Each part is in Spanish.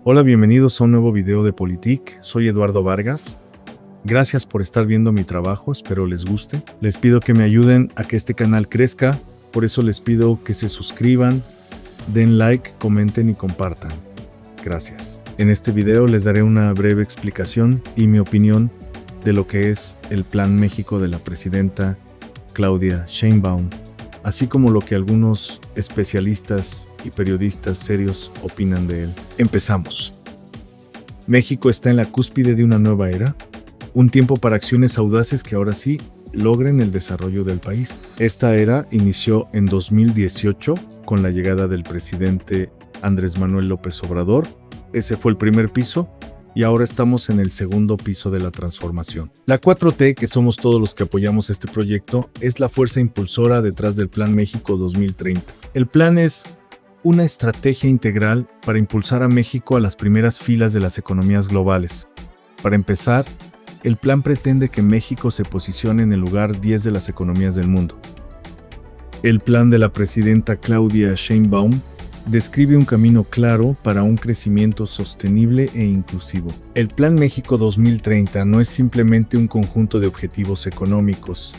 Hola, bienvenidos a un nuevo video de Politic. Soy Eduardo Vargas. Gracias por estar viendo mi trabajo, espero les guste. Les pido que me ayuden a que este canal crezca, por eso les pido que se suscriban, den like, comenten y compartan. Gracias. En este video les daré una breve explicación y mi opinión de lo que es el Plan México de la presidenta Claudia Sheinbaum, así como lo que algunos especialistas y periodistas serios opinan de él. Empezamos. México está en la cúspide de una nueva era, un tiempo para acciones audaces que ahora sí logren el desarrollo del país. Esta era inició en 2018 con la llegada del presidente Andrés Manuel López Obrador. Ese fue el primer piso y ahora estamos en el segundo piso de la transformación. La 4T, que somos todos los que apoyamos este proyecto, es la fuerza impulsora detrás del Plan México 2030. El plan es una estrategia integral para impulsar a México a las primeras filas de las economías globales. Para empezar, el plan pretende que México se posicione en el lugar 10 de las economías del mundo. El plan de la presidenta Claudia Sheinbaum describe un camino claro para un crecimiento sostenible e inclusivo. El Plan México 2030 no es simplemente un conjunto de objetivos económicos,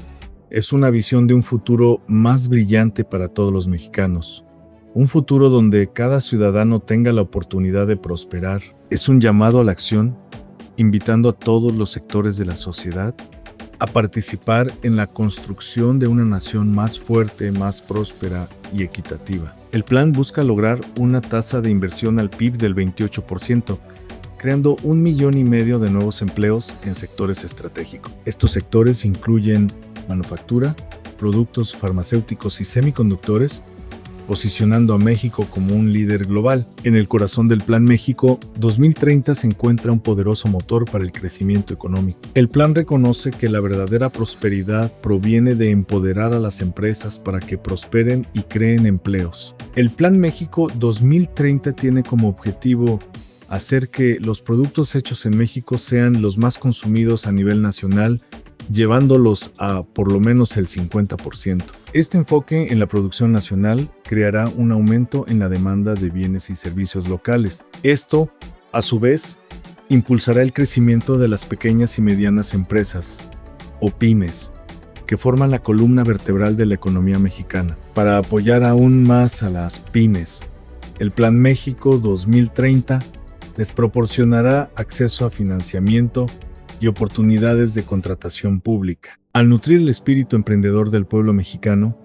es una visión de un futuro más brillante para todos los mexicanos. Un futuro donde cada ciudadano tenga la oportunidad de prosperar. Es un llamado a la acción, invitando a todos los sectores de la sociedad a participar en la construcción de una nación más fuerte, más próspera y equitativa. El plan busca lograr una tasa de inversión al PIB del 28%, creando 1,5 millones de nuevos empleos en sectores estratégicos. Estos sectores incluyen manufactura, productos farmacéuticos y semiconductores, posicionando a México como un líder global. En el corazón del Plan México 2030 se encuentra un poderoso motor para el crecimiento económico. El plan reconoce que la verdadera prosperidad proviene de empoderar a las empresas para que prosperen y creen empleos. El Plan México 2030 tiene como objetivo hacer que los productos hechos en México sean los más consumidos a nivel nacional, llevándolos a por lo menos el 50%. Este enfoque en la producción nacional creará un aumento en la demanda de bienes y servicios locales. Esto, a su vez, impulsará el crecimiento de las pequeñas y medianas empresas, o pymes, que forman la columna vertebral de la economía mexicana. Para apoyar aún más a las pymes, el Plan México 2030 les proporcionará acceso a financiamiento y oportunidades de contratación pública. Al nutrir el espíritu emprendedor del pueblo mexicano,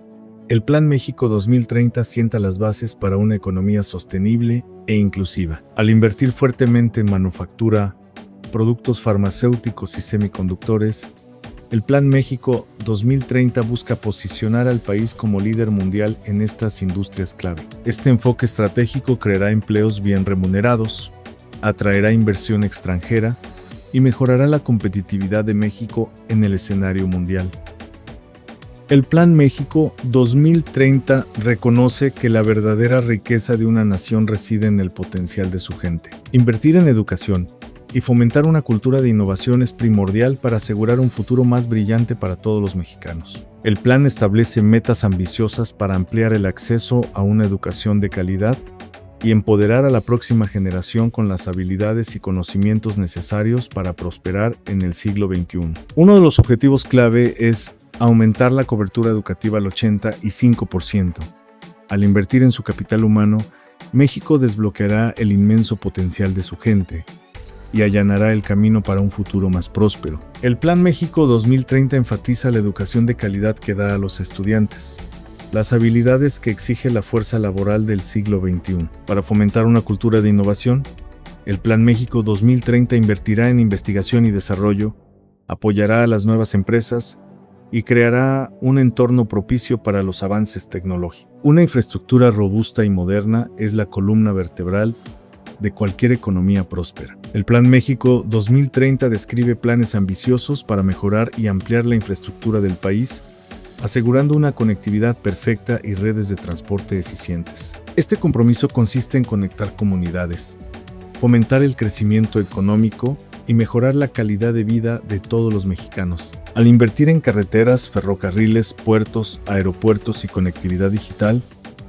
el Plan México 2030 sienta las bases para una economía sostenible e inclusiva. Al invertir fuertemente en manufactura, productos farmacéuticos y semiconductores, el Plan México 2030 busca posicionar al país como líder mundial en estas industrias clave. Este enfoque estratégico creará empleos bien remunerados, atraerá inversión extranjera y mejorará la competitividad de México en el escenario mundial. El Plan México 2030 reconoce que la verdadera riqueza de una nación reside en el potencial de su gente. Invertir en educación y fomentar una cultura de innovación es primordial para asegurar un futuro más brillante para todos los mexicanos. El plan establece metas ambiciosas para ampliar el acceso a una educación de calidad y empoderar a la próxima generación con las habilidades y conocimientos necesarios para prosperar en el siglo XXI. Uno de los objetivos clave es aumentar la cobertura educativa al 85%. Al invertir en su capital humano, México desbloqueará el inmenso potencial de su gente y allanará el camino para un futuro más próspero. El Plan México 2030 enfatiza la educación de calidad que da a los estudiantes, las habilidades que exige la fuerza laboral del siglo XXI. Para fomentar una cultura de innovación, el Plan México 2030 invertirá en investigación y desarrollo, apoyará a las nuevas empresas y creará un entorno propicio para los avances tecnológicos. Una infraestructura robusta y moderna es la columna vertebral de cualquier economía próspera. El Plan México 2030 describe planes ambiciosos para mejorar y ampliar la infraestructura del país, asegurando una conectividad perfecta y redes de transporte eficientes. Este compromiso consiste en conectar comunidades, fomentar el crecimiento económico y mejorar la calidad de vida de todos los mexicanos. Al invertir en carreteras, ferrocarriles, puertos, aeropuertos y conectividad digital,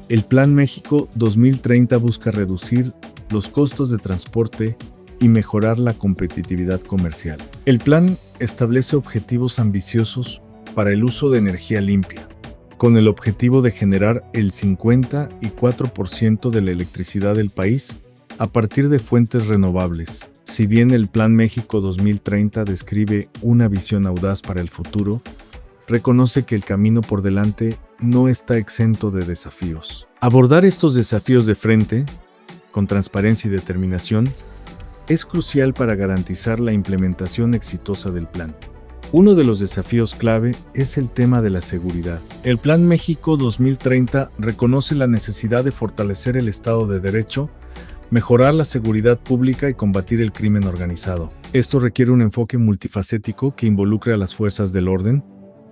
el Plan México 2030 busca reducir los costos de transporte y mejorar la competitividad comercial. El plan establece objetivos ambiciosos para el uso de energía limpia, con el objetivo de generar el 54% de la electricidad del país a partir de fuentes renovables. Si bien el Plan México 2030 describe una visión audaz para el futuro, reconoce que el camino por delante no está exento de desafíos. Abordar estos desafíos de frente, con transparencia y determinación, es crucial para garantizar la implementación exitosa del plan. Uno de los desafíos clave es el tema de la seguridad. El Plan México 2030 reconoce la necesidad de fortalecer el Estado de Derecho, mejorar la seguridad pública y combatir el crimen organizado. Esto requiere un enfoque multifacético que involucre a las fuerzas del orden,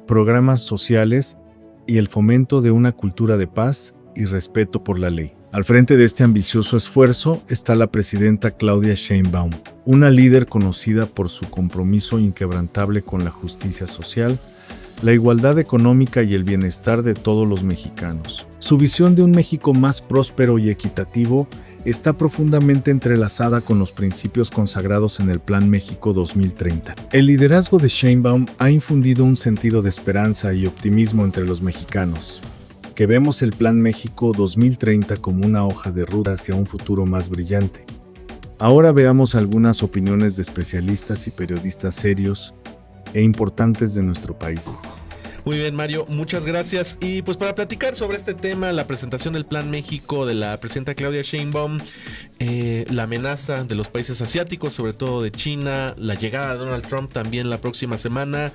programas sociales y el fomento de una cultura de paz y respeto por la ley. Al frente de este ambicioso esfuerzo está la presidenta Claudia Sheinbaum, una líder conocida por su compromiso inquebrantable con la justicia social, la igualdad económica y el bienestar de todos los mexicanos. Su visión de un México más próspero y equitativo está profundamente entrelazada con los principios consagrados en el Plan México 2030. El liderazgo de Sheinbaum ha infundido un sentido de esperanza y optimismo entre los mexicanos, que vemos el Plan México 2030 como una hoja de ruta hacia un futuro más brillante. Ahora veamos algunas opiniones de especialistas y periodistas serios e importantes de nuestro país. Muy bien, Mario, muchas gracias. Y pues para platicar sobre este tema, la presentación del Plan México de la presidenta Claudia Sheinbaum, la amenaza de los países asiáticos, sobre todo de China, la llegada de Donald Trump también la próxima semana.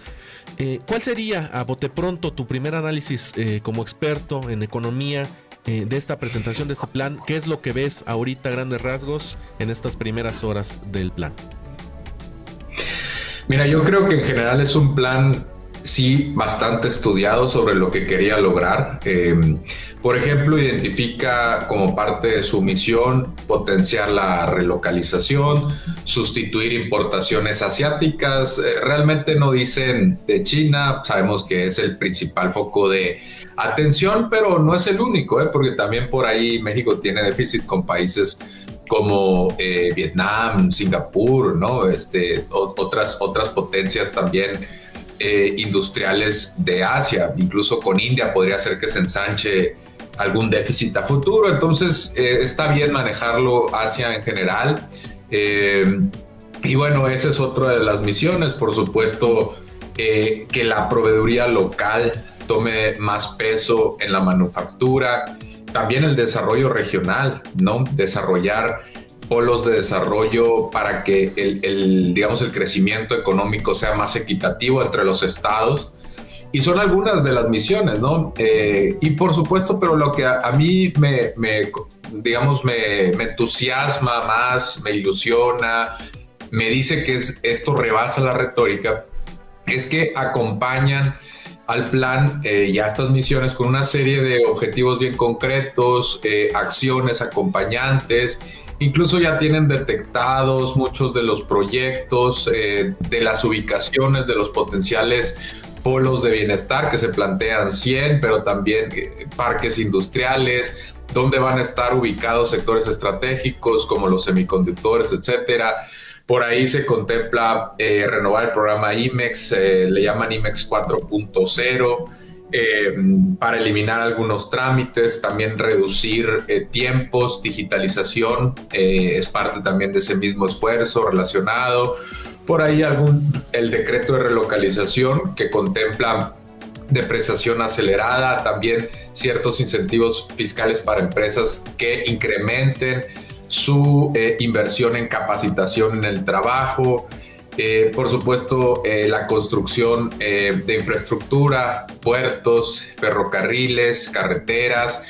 ¿Cuál sería, a bote pronto, tu primer análisis como experto en economía de esta presentación de este plan? ¿Qué es lo que ves ahorita a grandes rasgos en estas primeras horas del plan? Mira, yo creo que en general es un plan, sí, bastante estudiado sobre lo que quería lograr. Por ejemplo, identifica como parte de su misión potenciar la relocalización, sustituir importaciones asiáticas. Realmente no dicen de China, sabemos que es el principal foco de atención, pero no es el único, porque también por ahí México tiene déficit con países como Vietnam, Singapur, ¿no? Otras potencias también industriales de Asia. Incluso con India podría ser que se ensanche algún déficit a futuro. Entonces está bien manejarlo Asia en general. Y bueno, esa es otra de las misiones. Por supuesto, que la proveeduría local tome más peso en la manufactura. También el desarrollo regional, ¿no? Desarrollar polos de desarrollo para que el crecimiento económico sea más equitativo entre los estados. Y son algunas de las misiones, ¿no? Y por supuesto, pero lo que a mí me entusiasma más, me ilusiona, me dice que esto rebasa la retórica, es que acompañan al plan y a estas misiones con una serie de objetivos bien concretos, acciones acompañantes. Incluso ya tienen detectados muchos de los proyectos, de las ubicaciones de los potenciales polos de bienestar, que se plantean 100, pero también parques industriales, donde van a estar ubicados sectores estratégicos como los semiconductores, etcétera. Por ahí se contempla renovar el programa IMEX, le llaman IMEX 4.0, para eliminar algunos trámites, también reducir tiempos, digitalización, es parte también de ese mismo esfuerzo relacionado. Por ahí el decreto de relocalización que contempla depreciación acelerada, también ciertos incentivos fiscales para empresas que incrementen su inversión en capacitación en el trabajo. Por supuesto, la construcción de infraestructura, puertos, ferrocarriles, carreteras.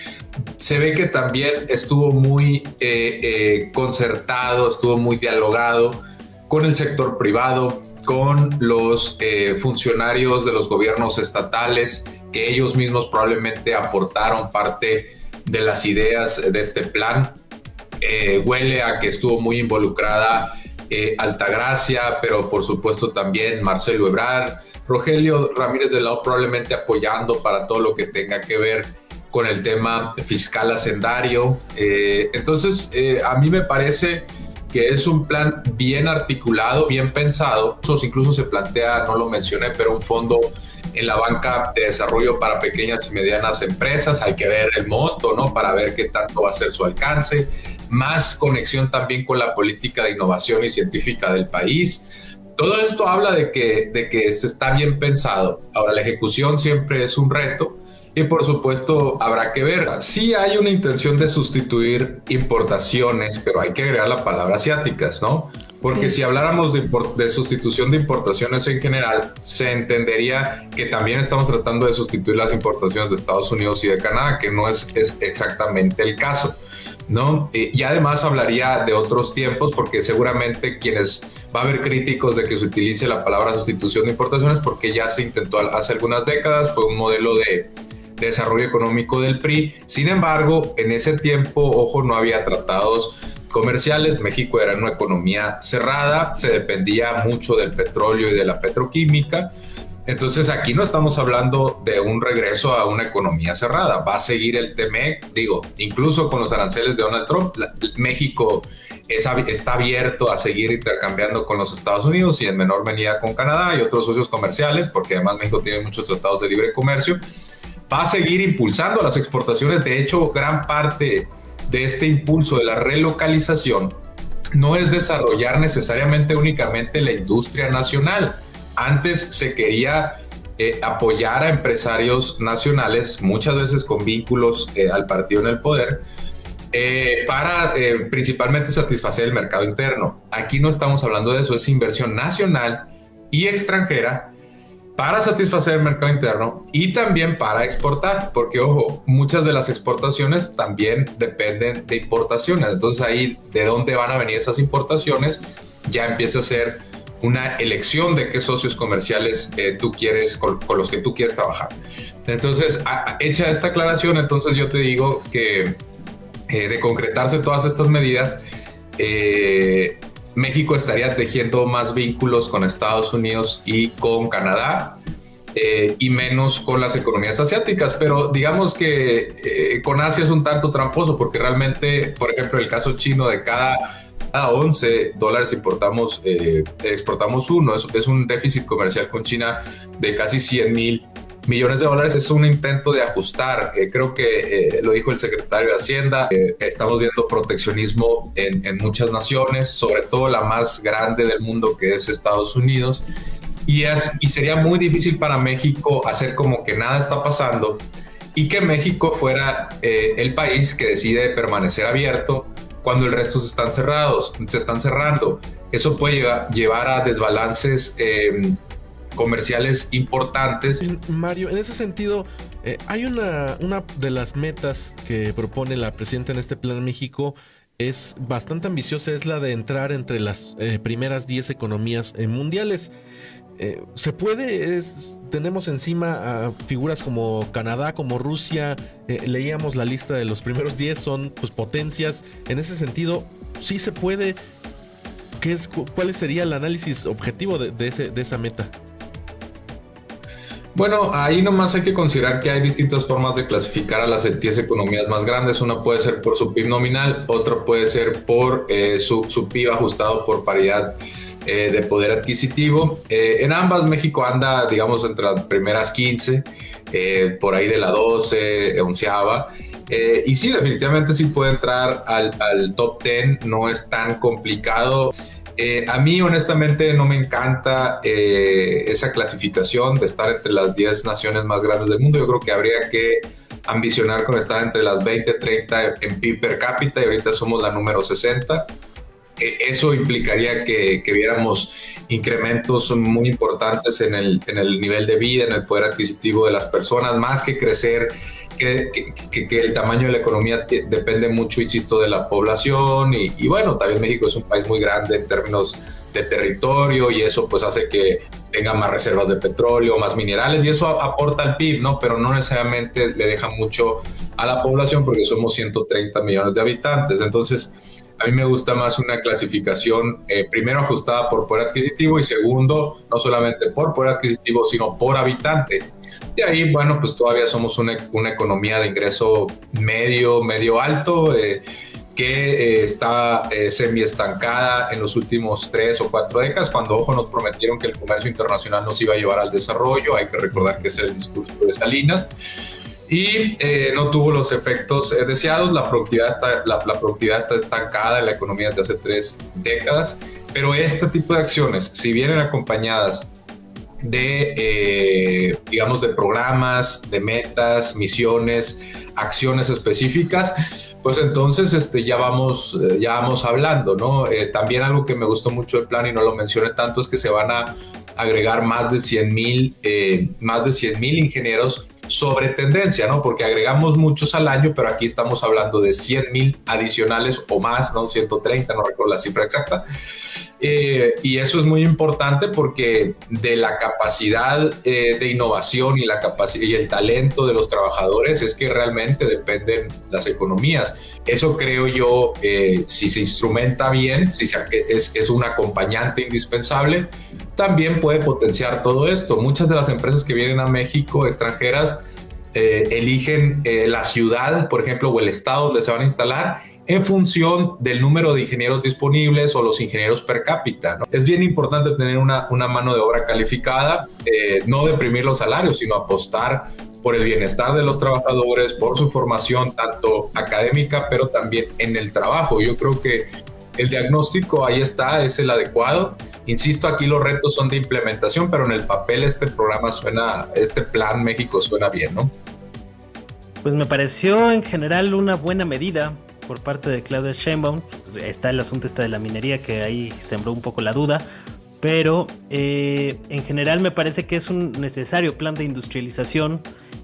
Se ve que también estuvo muy concertado, estuvo muy dialogado con el sector privado, con los funcionarios de los gobiernos estatales, que ellos mismos probablemente aportaron parte de las ideas de este plan. Huele a que estuvo muy involucrada Altagracia, pero por supuesto también Marcelo Ebrard, Rogelio Ramírez de la O probablemente apoyando para todo lo que tenga que ver con el tema fiscal hacendario. Entonces, a mí me parece que es un plan bien articulado, bien pensado. Incluso se plantea, no lo mencioné, pero un fondo en la banca de desarrollo para pequeñas y medianas empresas. Hay que ver el monto, ¿no? Para ver qué tanto va a ser su alcance. Más conexión también con la política de innovación y científica del país. Todo esto habla de que se está bien pensado. Ahora, la ejecución siempre es un reto y por supuesto habrá que ver. Sí hay una intención de sustituir importaciones, pero hay que agregar la palabra asiáticas, ¿no? Porque si habláramos de sustitución de importaciones en general, se entendería que también estamos tratando de sustituir las importaciones de Estados Unidos y de Canadá, que no es exactamente el caso, ¿no? Y además hablaría de otros tiempos, porque seguramente va a haber críticos de que se utilice la palabra sustitución de importaciones, porque ya se intentó hace algunas décadas, fue un modelo de desarrollo económico del PRI. Sin embargo, en ese tiempo, ojo, no había tratados comerciales. México era una economía cerrada, se dependía mucho del petróleo y de la petroquímica. Entonces aquí no estamos hablando de un regreso a una economía cerrada. Va a seguir el TEMEC, incluso con los aranceles de Donald Trump. México está abierto a seguir intercambiando con los Estados Unidos y en menor medida con Canadá y otros socios comerciales, porque además México tiene muchos tratados de libre comercio. Va a seguir impulsando las exportaciones. De hecho, gran parte de este impulso de la relocalización no es desarrollar necesariamente únicamente la industria nacional. Antes se quería apoyar a empresarios nacionales, muchas veces con vínculos al partido en el poder, para principalmente satisfacer el mercado interno. Aquí no estamos hablando de eso, es inversión nacional y extranjera para satisfacer el mercado interno y también para exportar, porque ojo, muchas de las exportaciones también dependen de importaciones. Entonces ahí, ¿de dónde van a venir esas importaciones? Ya empieza a ser una elección de qué socios comerciales tú quieres, con los que tú quieres trabajar. Entonces, hecha esta aclaración, entonces yo te digo que de concretarse todas estas medidas, México estaría tejiendo más vínculos con Estados Unidos y con Canadá y menos con las economías asiáticas, pero digamos que con Asia es un tanto tramposo, porque realmente, por ejemplo, el caso chino, de cada $11 exportamos uno. Es un déficit comercial con China de casi $100,000 millones. Es un intento de ajustar. Creo que lo dijo el secretario de Hacienda. Estamos viendo proteccionismo en muchas naciones, sobre todo la más grande del mundo, que es Estados Unidos. Y sería muy difícil para México hacer como que nada está pasando y que México fuera el país que decide permanecer abierto cuando el resto se están cerrando. Eso puede llevar a desbalances comerciales importantes. Mario, en ese sentido, hay una de las metas que propone la presidenta en este Plan México, es bastante ambiciosa, es la de entrar entre las primeras 10 economías mundiales. Se puede, tenemos encima a figuras como Canadá, como Rusia. Leíamos la lista de los primeros 10, son pues potencias. En ese sentido, sí se puede. ¿Cuál sería el análisis objetivo de esa meta? Bueno, ahí nomás hay que considerar que hay distintas formas de clasificar a las 10 economías más grandes. Una puede ser por su PIB nominal, otra puede ser por su PIB ajustado por paridad de poder adquisitivo. En ambas México anda, digamos, entre las primeras 15, por ahí de la 12, onceava. Y sí, definitivamente sí puede entrar al top 10, no es tan complicado. A mí honestamente no me encanta esa clasificación de estar entre las 10 naciones más grandes del mundo. Yo creo que habría que ambicionar con estar entre las 20, 30 en PIB per cápita, y ahorita somos la número 60. Eso implicaría que viéramos incrementos muy importantes en el nivel de vida, en el poder adquisitivo de las personas, más que crecer, que el tamaño de la economía depende mucho, insisto, de la población. Y bueno, también México es un país muy grande en términos de territorio, y eso pues hace que tenga más reservas de petróleo, más minerales, y eso aporta al PIB, ¿no? Pero no necesariamente le deja mucho a la población, porque somos 130 millones de habitantes. Entonces, a mí me gusta más una clasificación, primero ajustada por poder adquisitivo, y segundo, no solamente por poder adquisitivo, sino por habitante. De ahí, bueno, pues todavía somos una economía de ingreso medio alto, que está semi-estancada en los últimos 3 o 4 décadas, cuando, ojo, nos prometieron que el comercio internacional nos iba a llevar al desarrollo. Hay que recordar que ese es el discurso de Salinas, y no tuvo los efectos deseados. La productividad está estancada en la economía desde hace 3 décadas, pero este tipo de acciones, si vienen acompañadas de, digamos, de programas, de metas, misiones, acciones específicas, pues entonces ya vamos hablando, ¿no? También algo que me gustó mucho del plan y no lo mencioné tanto es que se van a agregar más de 100,000 ingenieros sobre tendencia, ¿no? Porque agregamos muchos al año, pero aquí estamos hablando de 100,000 adicionales o más, ¿no? 130, no recuerdo la cifra exacta. Y eso es muy importante porque de la capacidad de innovación y el talento de los trabajadores es que realmente dependen las economías. Eso creo yo, si se instrumenta bien, es un acompañante indispensable, también puede potenciar todo esto. Muchas de las empresas que vienen a México, extranjeras, eligen la ciudad, por ejemplo, o el estado donde se van a instalar en función del número de ingenieros disponibles o los ingenieros per cápita, ¿no? Es bien importante tener una mano de obra calificada, no deprimir los salarios, sino apostar por el bienestar de los trabajadores, por su formación tanto académica, pero también en el trabajo. Yo creo que el diagnóstico ahí está, es el adecuado. Insisto, aquí los retos son de implementación, pero en el papel este plan México suena bien, ¿no? Pues me pareció en general una buena medida por parte de Claudia Sheinbaum. Está el asunto de la minería, que ahí sembró un poco la duda, pero en general me parece que es un necesario plan de industrialización,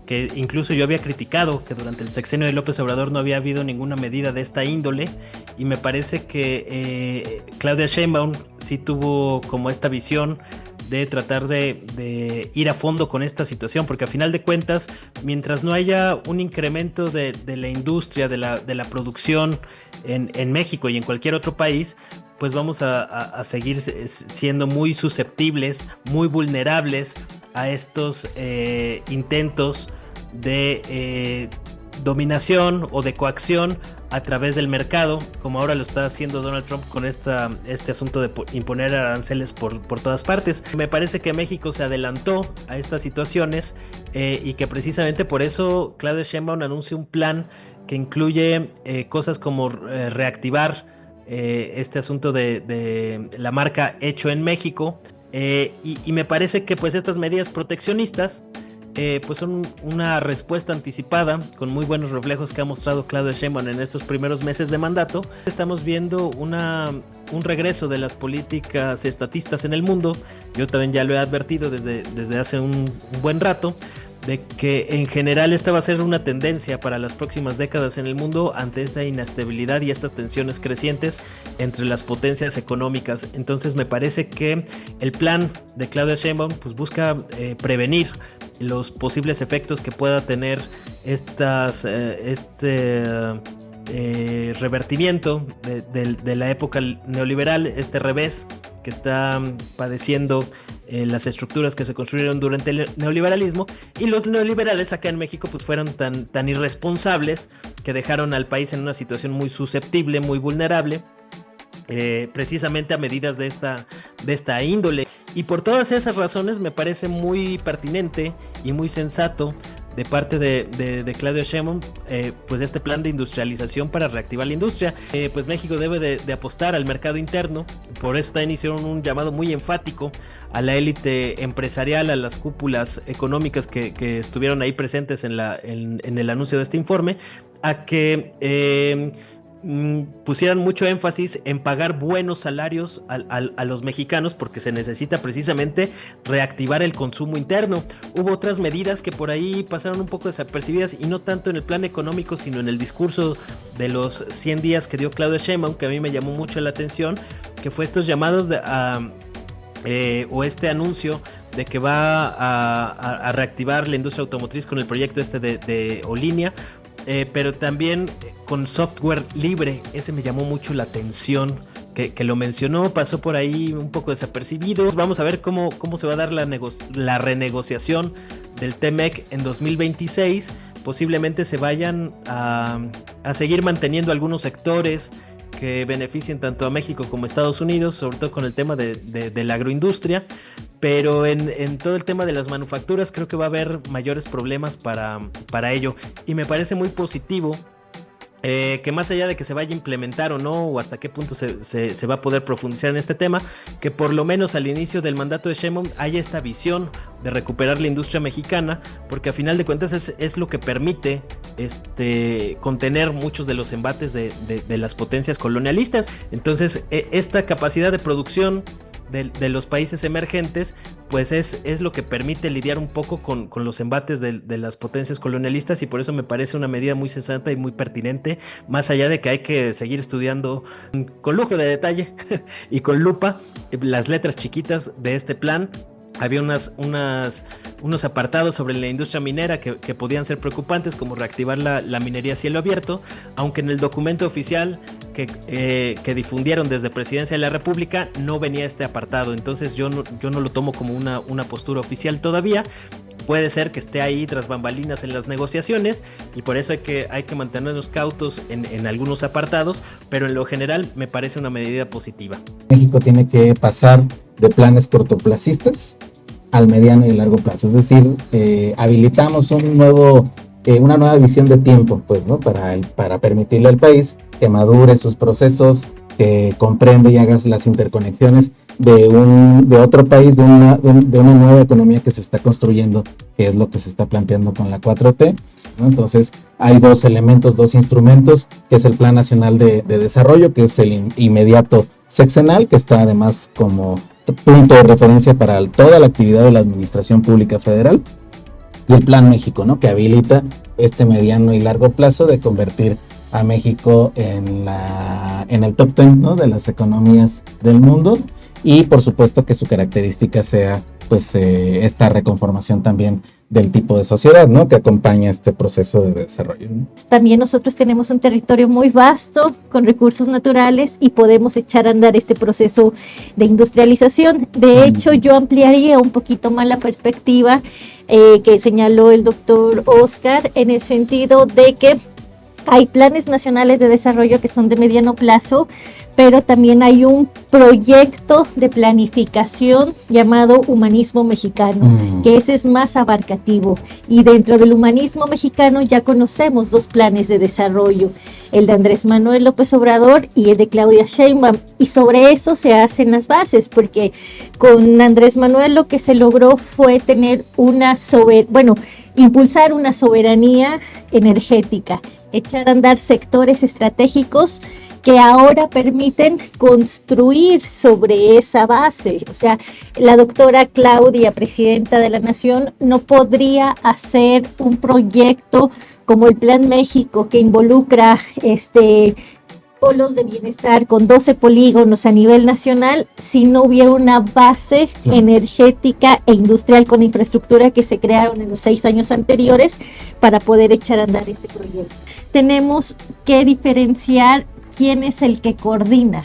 que incluso yo había criticado que durante el sexenio de López Obrador no había habido ninguna medida de esta índole, y me parece que Claudia Sheinbaum sí tuvo como esta visión de tratar de ir a fondo con esta situación, porque a final de cuentas, mientras no haya un incremento de la industria, de la producción en México y en cualquier otro país, pues vamos a seguir siendo muy susceptibles, muy vulnerables a estos intentos de dominación o de coacción a través del mercado, como ahora lo está haciendo Donald Trump con este asunto de imponer aranceles por todas partes. Me parece que México se adelantó a estas situaciones y que precisamente por eso Claudia Sheinbaum anuncia un plan que incluye cosas como reactivar este asunto de la marca Hecho en México, y me parece que pues estas medidas proteccionistas pues son una respuesta anticipada con muy buenos reflejos que ha mostrado Claudia Sheinbaum en estos primeros meses de mandato. Estamos viendo un regreso de las políticas estatistas en el mundo. Yo también ya lo he advertido desde hace un buen rato, de que en general esta va a ser una tendencia para las próximas décadas en el mundo ante esta inestabilidad y estas tensiones crecientes entre las potencias económicas. Entonces me parece que el plan de Claudia Sheinbaum pues busca prevenir los posibles efectos que pueda tener revertimiento de la época neoliberal, este revés que está padeciendo las estructuras que se construyeron durante el neoliberalismo. Y los neoliberales acá en México pues fueron tan irresponsables que dejaron al país en una situación muy susceptible, muy vulnerable, precisamente a medidas de esta índole. Y por todas esas razones me parece muy pertinente y muy sensato de parte de Claudia Sheinbaum pues este plan de industrialización para reactivar la industria. Pues México debe de apostar al mercado interno. Por eso también hicieron un llamado muy enfático a la élite empresarial, a las cúpulas económicas que estuvieron ahí presentes en el anuncio de este informe, a que pusieran mucho énfasis en pagar buenos salarios a los mexicanos, porque se necesita precisamente reactivar el consumo interno. Hubo otras medidas que por ahí pasaron un poco desapercibidas, y no tanto en el plan económico, sino en el discurso de los 100 días que dio Claudia Sheinbaum, que a mí me llamó mucho la atención, que fue estos llamados o este anuncio de que va a reactivar la industria automotriz con el proyecto de Olinia, pero también con software libre. Ese me llamó mucho la atención, que lo mencionó, pasó por ahí un poco desapercibido. Vamos a ver cómo se va a dar la renegociación del TEMEC en 2026, posiblemente se vayan a seguir manteniendo algunos sectores que beneficien tanto a México como a Estados Unidos, sobre todo con el tema de la agroindustria, pero en todo el tema de las manufacturas creo que va a haber mayores problemas para ello, y me parece muy positivo que más allá de que se vaya a implementar o no, o hasta qué punto se va a poder profundizar en este tema, que por lo menos al inicio del mandato de Sheinbaum haya esta visión de recuperar la industria mexicana, porque a final de cuentas es lo que permite contener muchos de los embates de las potencias colonialistas. Entonces esta capacidad de producción de los países emergentes, pues es lo que permite lidiar un poco con los embates de las potencias colonialistas, y por eso me parece una medida muy sensata y muy pertinente, más allá de que hay que seguir estudiando con lujo de detalle y con lupa las letras chiquitas de este plan. Había unos apartados sobre la industria minera que podían ser preocupantes, como reactivar la minería a cielo abierto, aunque en el documento oficial que difundieron desde Presidencia de la República no venía este apartado. Entonces yo no lo tomo como una postura oficial todavía. Puede ser que esté ahí tras bambalinas en las negociaciones, y por eso hay que mantenernos cautos en algunos apartados, pero en lo general me parece una medida positiva. México tiene que pasar de planes cortoplacistas al mediano y largo plazo, es decir, habilitamos una nueva visión de tiempo, pues, ¿no? Para permitirle al país que madure sus procesos, que comprenda y haga las interconexiones de otro país, de una nueva economía que se está construyendo, que es lo que se está planteando con la 4T, ¿no? Entonces hay dos elementos, dos instrumentos, que es el Plan Nacional de Desarrollo, que es el inmediato sexenal, que está además como punto de referencia para toda la actividad de la Administración Pública Federal, y el Plan México, ¿no? Que habilita este mediano y largo plazo de convertir a México en el top 10, ¿no? De las economías del mundo, y por supuesto que su característica sea pues esta reconformación también del tipo de sociedad, ¿no? Que acompaña este proceso de desarrollo, ¿no? También nosotros tenemos un territorio muy vasto con recursos naturales y podemos echar a andar este proceso de industrialización. De hecho, yo ampliaría un poquito más la perspectiva que señaló el doctor Oscar, en el sentido de que hay planes nacionales de desarrollo que son de mediano plazo, pero también hay un proyecto de planificación llamado Humanismo Mexicano, que ese es más abarcativo. Y dentro del Humanismo Mexicano ya conocemos dos planes de desarrollo, el de Andrés Manuel López Obrador y el de Claudia Sheinbaum. Y sobre eso se hacen las bases, porque con Andrés Manuel lo que se logró fue tener impulsar una soberanía energética, echar a andar sectores estratégicos que ahora permiten construir sobre esa base. O sea, la doctora Claudia, presidenta de la Nación, no podría hacer un proyecto como el Plan México, que involucra polos de bienestar con 12 polígonos a nivel nacional, si no hubiera una base energética e industrial con infraestructura que se crearon en los 6 años anteriores para poder echar a andar este proyecto. Tenemos que diferenciar quién es el que coordina,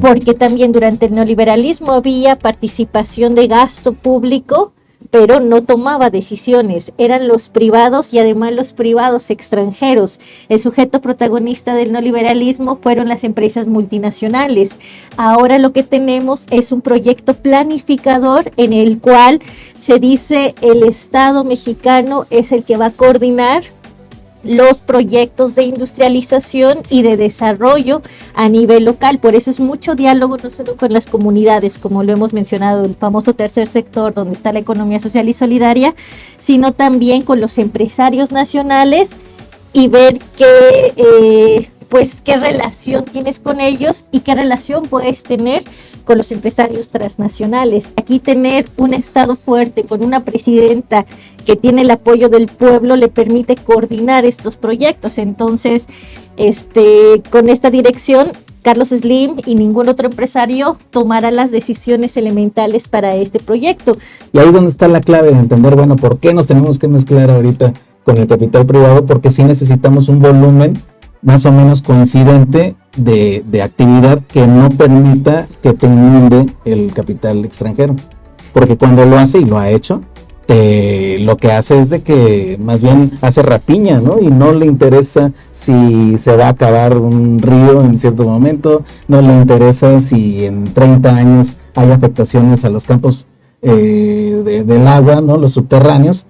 porque también durante el neoliberalismo había participación de gasto público, pero no tomaba decisiones, eran los privados, y además los privados extranjeros. El sujeto protagonista del neoliberalismo fueron las empresas multinacionales. Ahora lo que tenemos es un proyecto planificador en el cual se dice el Estado mexicano es el que va a coordinar los proyectos de industrialización y de desarrollo a nivel local. Por eso es mucho diálogo, no solo con las comunidades, como lo hemos mencionado, el famoso tercer sector, donde está la economía social y solidaria, sino también con los empresarios nacionales, y ver qué relación tienes con ellos y qué relación puedes tener con los empresarios transnacionales. Aquí tener un Estado fuerte con una presidenta que tiene el apoyo del pueblo le permite coordinar estos proyectos. Entonces, con esta dirección, Carlos Slim y ningún otro empresario tomará las decisiones elementales para este proyecto. Y ahí es donde está la clave de entender, bueno, ¿por qué nos tenemos que mezclar ahorita con el capital privado? Porque sí necesitamos un volumen más o menos coincidente de actividad que no permita que te inunde el capital extranjero. Porque cuando lo hace, y lo ha hecho, lo que hace es de que más bien hace rapiña, ¿no? Y no le interesa si se va a acabar un río en cierto momento, no le interesa si en 30 años hay afectaciones a los campos del agua, ¿no? Los subterráneos,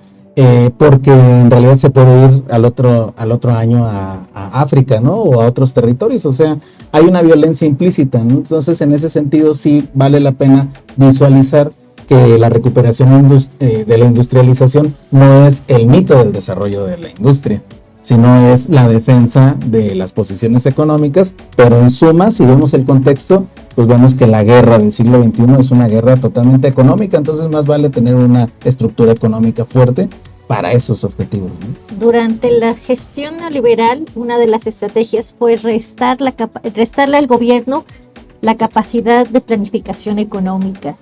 porque en realidad se puede ir al otro año a África, ¿no? O a otros territorios, o sea, hay una violencia implícita, ¿no? Entonces, en ese sentido sí vale la pena visualizar que la recuperación de la industrialización no es el mito del desarrollo de la industria, sino es la defensa de las posiciones económicas, pero en suma, si vemos el contexto, pues vemos que la guerra del siglo XXI es una guerra totalmente económica, entonces más vale tener una estructura económica fuerte para esos objetivos, ¿no? Durante la gestión neoliberal, una de las estrategias fue restarle al gobierno la capacidad de planificación económica.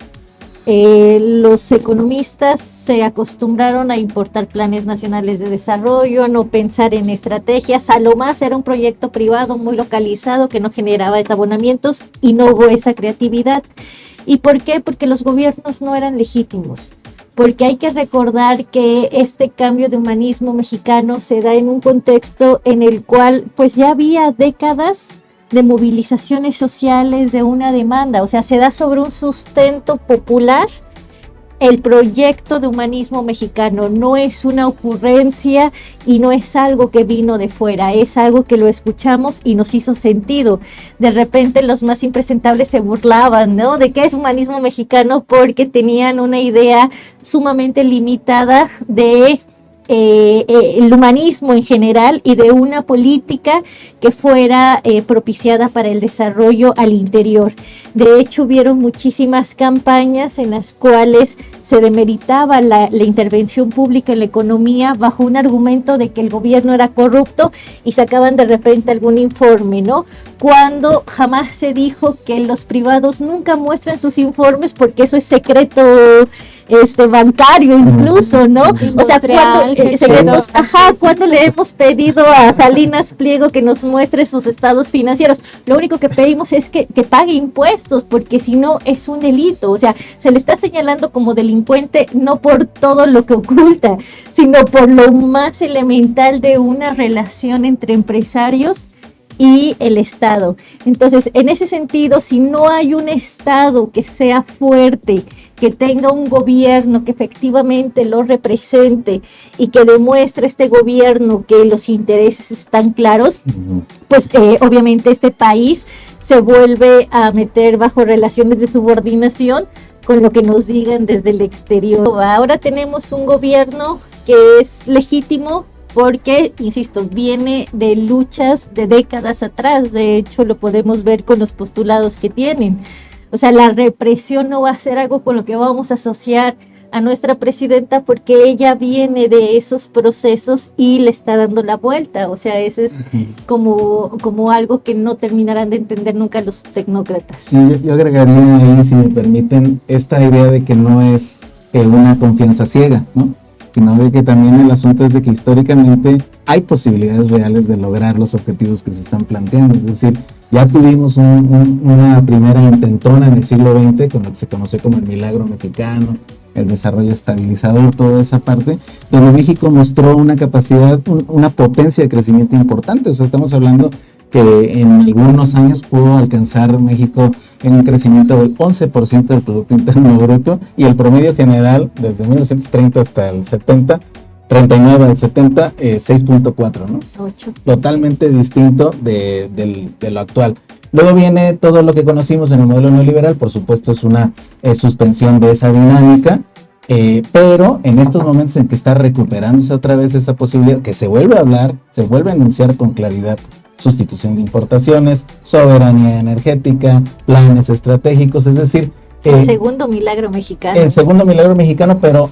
Los economistas se acostumbraron a importar planes nacionales de desarrollo, a no pensar en estrategias, a lo más era un proyecto privado muy localizado que no generaba eslabonamientos y no hubo esa creatividad. ¿Y por qué? Porque los gobiernos no eran legítimos. Porque hay que recordar que este cambio de humanismo mexicano se da en un contexto en el cual pues ya había décadas de movilizaciones sociales, de una demanda, o sea, se da sobre un sustento popular. El proyecto de humanismo mexicano no es una ocurrencia y no es algo que vino de fuera, es algo que lo escuchamos y nos hizo sentido. De repente los más impresentables se burlaban, ¿no? ¿De qué es humanismo mexicano? Porque tenían una idea sumamente limitada de el humanismo en general y de una política que fuera propiciada para el desarrollo al interior. De hecho, hubieron muchísimas campañas en las cuales se demeritaba la intervención pública en la economía bajo un argumento de que el gobierno era corrupto y sacaban de repente algún informe, ¿no? Cuando jamás se dijo que los privados nunca muestran sus informes porque eso es secreto bancario incluso, ¿no? O sea, cuando le hemos pedido a Salinas Pliego que nos muestre sus estados financieros, lo único que pedimos es que pague impuestos, porque si no es un delito. O sea, se le está señalando como delincuente no por todo lo que oculta, sino por lo más elemental de una relación entre empresarios y el Estado. Entonces, en ese sentido, si no hay un Estado que sea fuerte, que tenga un gobierno que efectivamente lo represente y que demuestre este gobierno que los intereses están claros, pues obviamente este país se vuelve a meter bajo relaciones de subordinación con lo que nos digan desde el exterior. Ahora tenemos un gobierno que es legítimo, porque, insisto, viene de luchas de décadas atrás. De hecho, lo podemos ver con los postulados que tienen. O sea, la represión no va a ser algo con lo que vamos a asociar a nuestra presidenta, porque ella viene de esos procesos y le está dando la vuelta. O sea, ese es como algo que no terminarán de entender nunca los tecnócratas. Sí, yo agregaría ahí, si me permiten, esta idea de que no es una confianza ciega, ¿no? Sino de que también el asunto es de que históricamente hay posibilidades reales de lograr los objetivos que se están planteando. Es decir, ya tuvimos una primera intentona en el siglo XX con lo que se conoció como el milagro mexicano, el desarrollo estabilizador, toda esa parte, donde México mostró una capacidad, una potencia de crecimiento importante. O sea, estamos hablando que en algunos años pudo alcanzar México en un crecimiento del 11% del Producto Interno Bruto, y el promedio general desde 1930 hasta el 70, 39 al 70, 6.4, ¿no? 8. Totalmente distinto de lo actual. Luego viene todo lo que conocimos en el modelo neoliberal, por supuesto es una suspensión de esa dinámica, pero en estos momentos en que está recuperándose otra vez esa posibilidad, que se vuelve a hablar, se vuelve a anunciar con claridad: sustitución de importaciones, soberanía energética, planes estratégicos, es decir... el segundo milagro mexicano. El segundo milagro mexicano, pero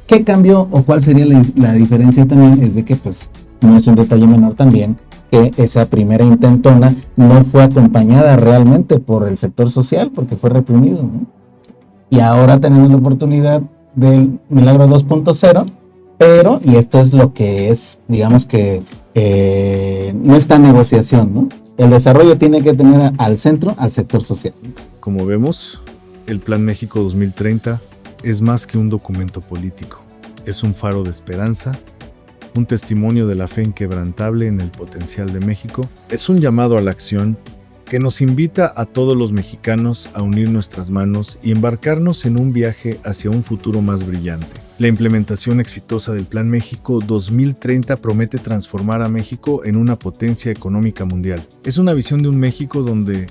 ¿qué cambio o cuál sería la diferencia también? Es de que, pues, no es un detalle menor también, que esa primera intentona no fue acompañada realmente por el sector social, porque fue reprimido, ¿no? Y ahora tenemos la oportunidad del milagro 2.0, pero, y esto es lo que es, digamos que nuestra negociación, ¿no? El desarrollo tiene que tener al centro al sector social. Como vemos, el Plan México 2030 es más que un documento político. Es un faro de esperanza, un testimonio de la fe inquebrantable en el potencial de México. Es un llamado a la acción que nos invita a todos los mexicanos a unir nuestras manos y embarcarnos en un viaje hacia un futuro más brillante. La implementación exitosa del Plan México 2030 promete transformar a México en una potencia económica mundial. Es una visión de un México donde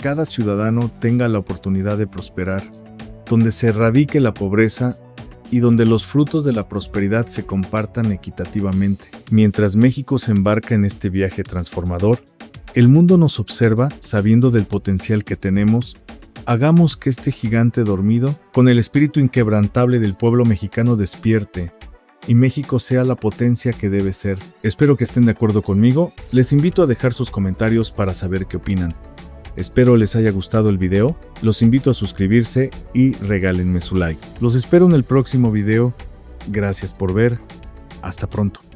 cada ciudadano tenga la oportunidad de prosperar, donde se erradique la pobreza y donde los frutos de la prosperidad se compartan equitativamente. Mientras México se embarca en este viaje transformador, el mundo nos observa sabiendo del potencial que tenemos. Hagamos que este gigante dormido, con el espíritu inquebrantable del pueblo mexicano, despierte y México sea la potencia que debe ser. Espero que estén de acuerdo conmigo. Les invito a dejar sus comentarios para saber qué opinan. Espero les haya gustado el video. Los invito a suscribirse y regálenme su like. Los espero en el próximo video. Gracias por ver. Hasta pronto.